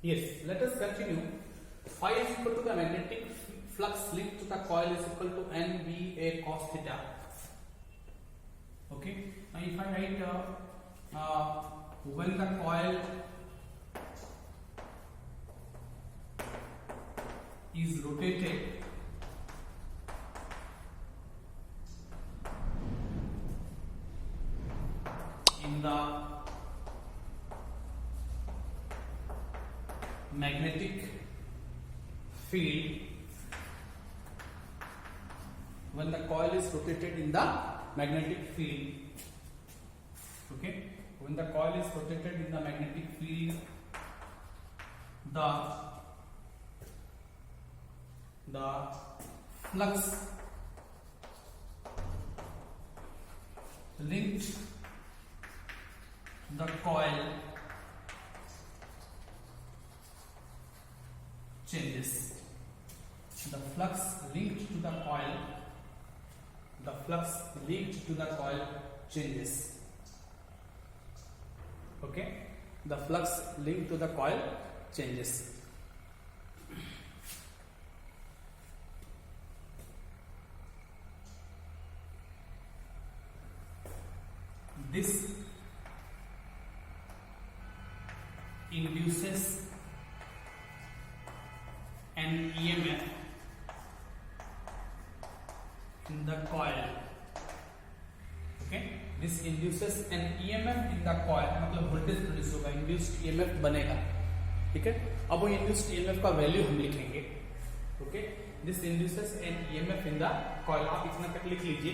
Yes, let us continue. Phi is equal to the magnetic flux linked to the coil is equal to NBA cos theta. Okay, now if I write when the coil is rotated in the magnetic field, when the coil is rotated in the magnetic field, okay, when the coil is rotated in the magnetic field, the flux linked the coil changes. The flux linked to the coil, the flux linked to the coil changes. Okay, the flux linked to the coil changes. This induces an EMF in the coil. Okay, this induces an EMF in the coil, मतलब voltage produce होगा, induced EMF बनेगा. ठीक है, अब वो induced EMF का value हम लिखेंगे. Okay, this induces an EMF in the coil. आप इतना तक लिख लीजिए.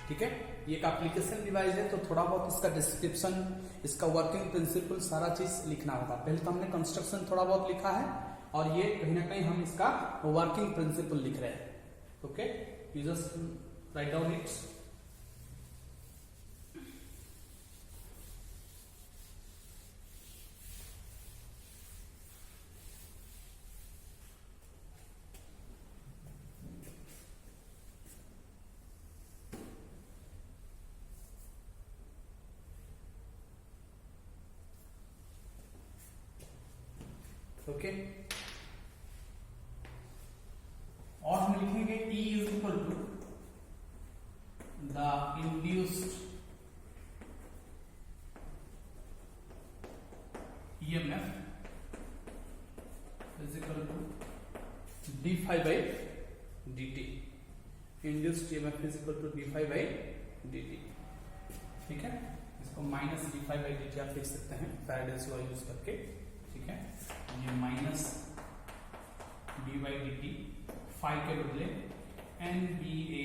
ठीक है, ये एक एप्लीकेशन डिवाइस है, तो थोड़ा बहुत इसका डिस्क्रिप्शन, इसका वर्किंग प्रिंसिपल, सारा चीज लिखना होगा. पहले तो हमने कंस्ट्रक्शन थोड़ा बहुत लिखा है, और ये कहीं ना कहीं हम इसका वर्किंग प्रिंसिपल लिख रहे हैं. Okay, you just write down it. Okay, और हम लिखेंगे E is equal to the induced EMF is equal to d phi by dt. Induced EMF is equal to d phi by dt. ठीक है, इसको minus d phi by dt आप लिख सकते हैं फैराडेज लॉ यूज करके. ठीक है, ये minus D by D T, phi के बदले N B A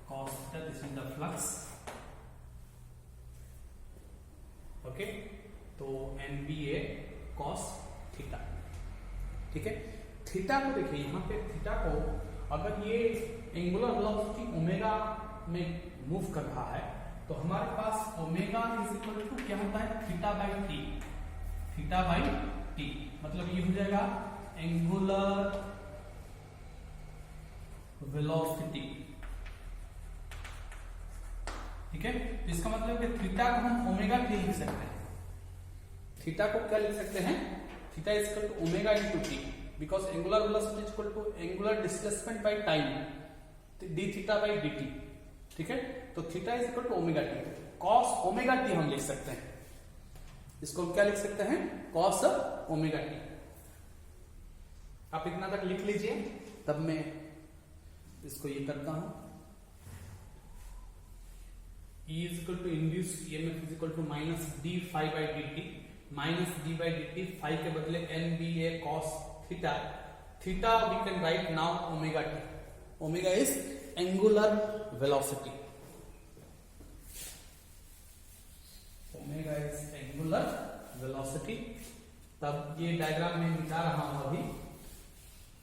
cos theta, this is the flux. Okay, तो N B A cos theta. ठीक है, थीटा को देखिए, यहाँ पे थीटा को अगर ये एंगुलर वेलोसिटी ओमेगा में मूव कर रहा है, तो हमारे पास ओमेगा इज इक्वल टू क्या होता है, theta by T. Theta by T मतलब ये हो जाएगा एंगुलर वेलोसिटी. ठीक है, तो इसका मतलब है थीटा को हम ओमेगा टी लिख सकते हैं. थीटा को क्या लिख सकते हैं, theta is equal to omega into T, because angular velocity is equal to angular displacement by time, D theta by D T. ठीक है, तो theta is equal to omega T. Cos omega T हम लिख सकते हैं, इसको हम क्या लिख सकते हैं, कॉस ओमेगा टी. आप इतना तक लिख लीजिए, तब मैं इसको ये करता हूं. E is equal to induced EMF is equal to minus D phi by D T, minus D by D T, phi के बदले N B A cos theta. Theta we can write now omega T. Omega is angular velocity. Omega is angular velocity. तब ये diagram में मिटा रहा हूं अभी,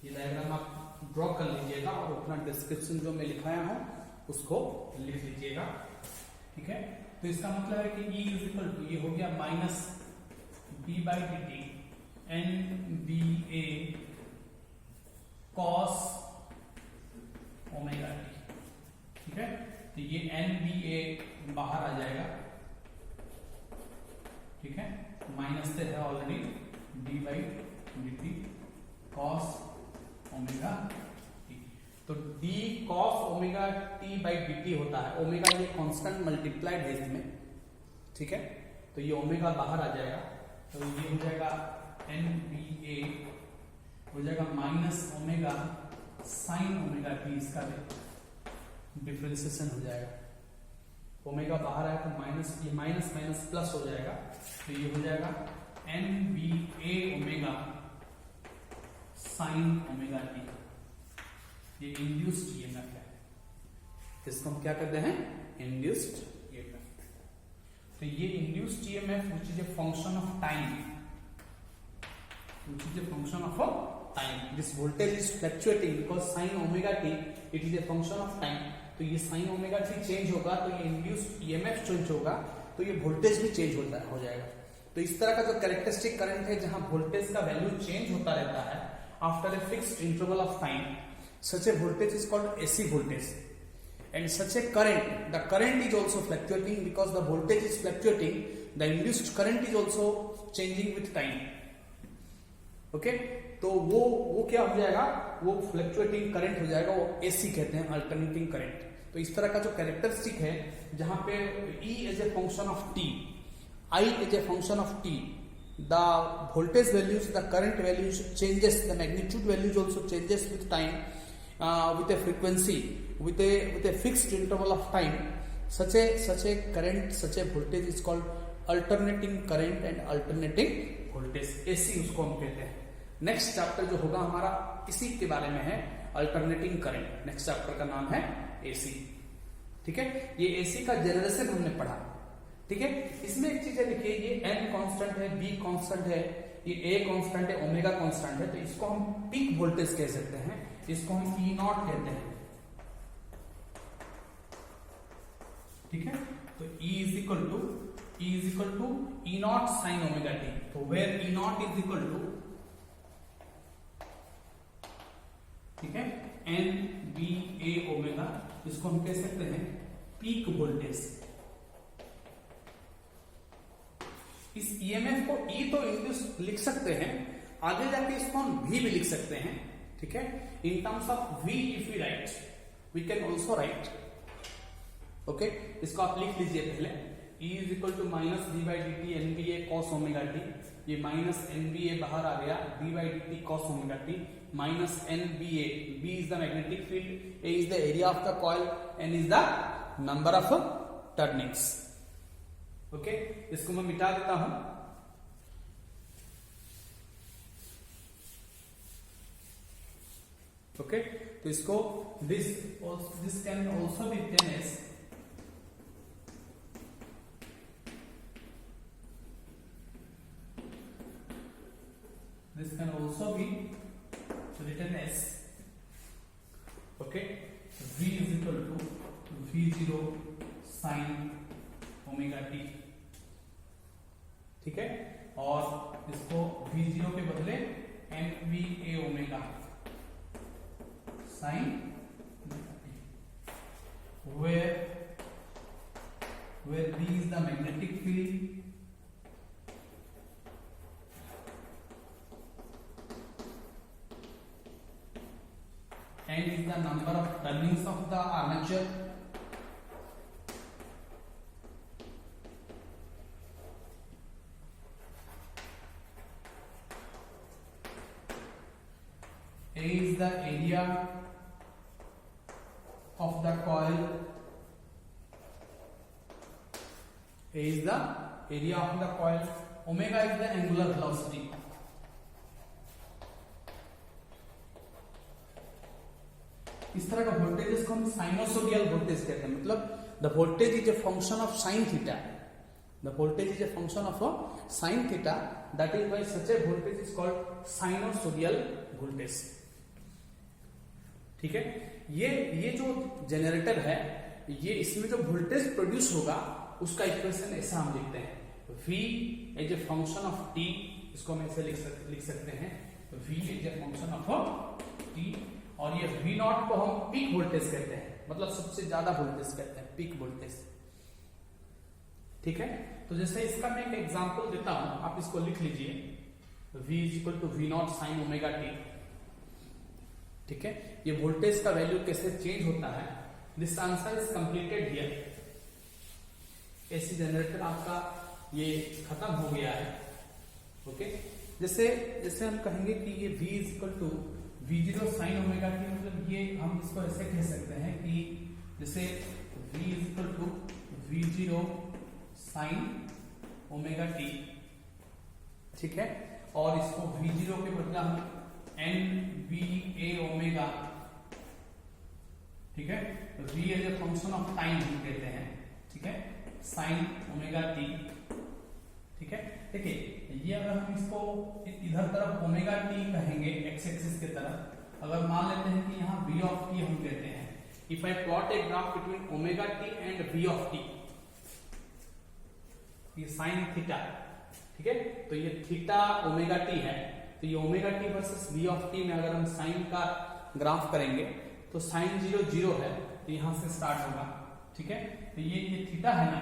ये डायग्राम आप ड्रॉ कर लीजिएगा और अपना डिस्क्रिप्शन जो मैं लिखाया हूं उसको लिख लीजिएगा. ठीक है, तो इसका मतलब है कि E इज इक्वल टू, ये हो गया minus B by D T N B A cos omega T. ठीक है, तो ये एन बी ए बाहर आ जाएगा. ठीक है, माइनस से है already d by D T cos omega t. तो d cos omega t by D t होता है, ओमेगा ये कांस्टेंट मल्टीप्लाइड है इसमें, ठीक है। तो ये ओमेगा बाहर आ जाएगा, तो ये हो जाएगा एन बी ए हो जाएगा minus omega sine omega T, इसका डिफरेंशिएशन हो जाएगा। ओमेगा बाहर आया तो माइनस, ये माइनस माइनस प्लस हो जाएगा, तो ये हो जाएगा एन बी ए ओमेगा साइन ओमेगा टी। ये इंड्यूस्ड ईएमएफ है, इसको हम क्या करते हैं, इंड्यूस्ड ईएमएफ। तो ये induced EMF which is a function of time, which is a function of a time. This voltage is fluctuating because sin omega t it is a function of time. तो ये sin omega t change होगा तो ये induced EMF change होगा तो ये voltage भी change हो जाएगा। तो इस तरह का जो कैरेक्टरिस्टिक करंट है जहां वोल्टेज का वैल्यू चेंज होता रहता है after a fixed interval of time, such a voltage is called AC voltage. And such a current, the current is also fluctuating because the voltage is fluctuating, the induced current is also changing with time. Okay तो वो क्या हो जाएगा, वो fluctuating current हो जाएगा, वो AC कहते हैं, अल्टरनेटिंग करंट। तो इस तरह का जो कैरेक्टरिस्टिक है जहां पे E as a function of T, I as a function of T, the voltage values, the current values changes, the magnitude values also changes with time, with a frequency, with a fixed interval of time. Such a current, such a voltage is called alternating current and alternating voltage, AC उसको हम कहते हैं। Next chapter जो होगा हमारा इसी के बारे में है, अल्टरनेटिंग करंट। नेक्स्ट चैप्टर का नाम है AC, ठीक है। ये AC का जनरेशन हमने पढ़ा, ठीक है। इसमें एक चीज है, देखिए ये N कांस्टेंट है, B कांस्टेंट है, ये A कांस्टेंट है, ओमेगा कांस्टेंट है, तो इसको हम पीक वोल्टेज कह सकते हैं, इसको हम E0 कहते हैं, ठीक है। तो E is equal to E0 sine omega t. तो where E0 is equal to, ठीक है, एन बी ए ओमेगा, इसको हम कह सकते हैं पीक वोल्टेज। इस ईएमएफ को E तो इंड्यूस लिख सकते हैं, आगे जाके इसको हम V भी लिख सकते हैं, ठीक है। In terms of V if we write, we can also write, okay. इसको आप लिख लीजिए पहले, E is equal to minus D by D T N B A cos omega T, ये माइनस एन बी ए बाहर आ गया, D by D T cos omega T minus N B A, B is the magnetic field, A is the area of the coil, N is the number of turnings, okay. इसको मैं मिटा देता हूं, okay. तो इसको this can also be ten S, this can also be written as, okay, V is equal to V0 sin omega t, ठीक है। और इसको V0 के बदले NVA omega sin where B is the magnetic field, N is the number of turnings of the armature, A is the area of the coil, A is the area of the coil, omega is the angular velocity, इस तरह का voltage को हम sinusoidal voltage कहते हैं, मतलब the voltage is a function of sine theta, the voltage is a function of sine theta, that is why such a voltage is called sinusoidal voltage, ठीक है। ये जो जनरेटर है, ये इसमें जो वोल्टेज प्रोड्यूस होगा उसका इक्वेशन ऐसा हम लिखते हैं, V as a function of t, इसको हम ऐसे लिख सकते हैं, V as a function of t, और ये V0 को हम पीक वोल्टेज कहते हैं, मतलब सबसे ज्यादा वोल्टेज कहते हैं, पीक वोल्टेज, ठीक है। तो जैसे इसका मैं एक एग्जांपल देता हूं, आप इसको लिख लीजिए, V is equal to V naught sine omega T. ठीक है, ये वोल्टेज का वैल्यू कैसे चेंज होता है, this answer is completed here. AC generator आपका ये खत्म हो गया है। ओके, जैसे जैसे हम कहेंगे कि ये V is equal to V0 sine omega T, मतलब ये हम इसको ऐसे कह सकते हैं कि जैसे V is equal to V0 sine omega T. ठीक है, और इसको V0 के बदला हम NVA ओमेगा, ठीक है, V as a function of time हम कहते हैं। ठीक है, साइन ओमेगा टी। ठीक है, देखिए ये अगर हम इसको इधर तरफ ओमेगा टी कहेंगे एक्स एक्सिस के तरफ, अगर मान लेते हैं कि यहाँ V ऑफ टी हम कहते हैं, if I plot a graph between omega T and V of T, ये साइन थीटा, ठीक है, तो ये थीटा ओमेगा टी है, तो ये omega T versus V of T में अगर हम साइन का ग्राफ करेंगे तो साइन 0 0 है, तो यहां से स्टार्ट होगा। ठीक है, तो ये थीटा है ना,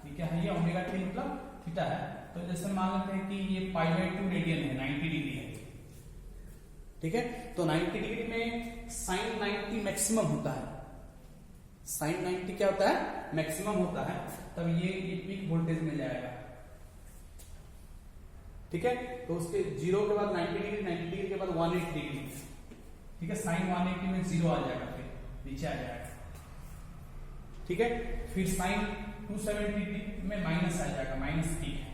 ये क्या है, ये ओमेगा टी मतलब थीटा है। तो जैसे मान लेते हैं कि ये π/2 रेडियन है, 90 डिग्री है। ठीक है, तो 90 डिग्री में साइन 90 मैक्सिमम होता है, साइन 90 क्या होता है, मैक्सिमम होता है, तब ये पीक वोल्टेज में जाएगा। ठीक है, तो उसके 0 के बाद 90 डिग्री, 90 डिग्री के बाद 180 डिग्री। ठीक है, साइन 180 में 0 आ जाएगा, फिर नीचे आ जाएगा। ठीक है, फिर साइन 270 में माइनस आ जाएगा, माइनस पीक है।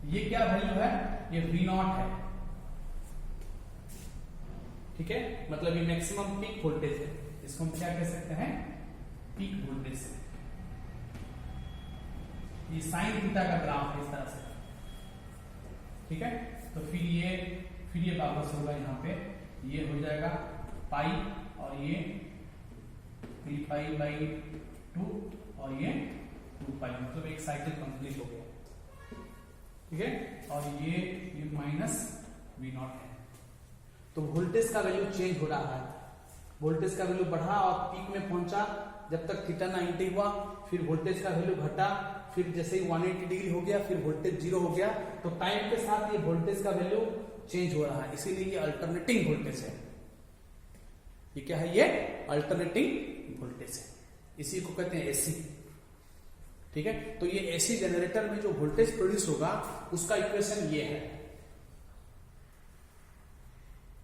ये क्या वैल्यू है, ये V0 है। ठीक है, मतलब ये मैक्सिमम पीक वोल्टेज है, इसको हम क्या कह सकते हैं, पीक वोल्टेज है। ये साइन थीटा का ग्राफ है इस तरह से। ठीक है, तो फिर ये वापस होगा, यहाँ पे ये हो जाएगा पाई और ये 3π/2 और ये 2π, मतलब एक साइकिल कंप्लीट हो गया। ठीक है, और ये माइनस V0 है। तो वोल्टेज का वैल्यू चेंज हो रहा है, वोल्टेज का वैल्यू बढ़ा और पीक में पहुंचा जब तक थीटा 90 हुआ, फिर वोल्टेज का वैल्यू घटा, फिर जैसे ही 180 डिग्री हो गया, फिर वोल्टेज 0 हो गया। तो टाइम के साथ ये वोल्टेज का वैल्यू चेंज हो रहा है, इसीलिए ये अल्टरनेटिंग वोल्टेज है। ये क्या है, ये अल्टरनेटिंग वोल्टेज है, इसी को कहते हैं एसी। ठीक है, तो ये एसी जनरेटर में जो वोल्टेज प्रोड्यूस होगा उसका इक्वेशन ये है।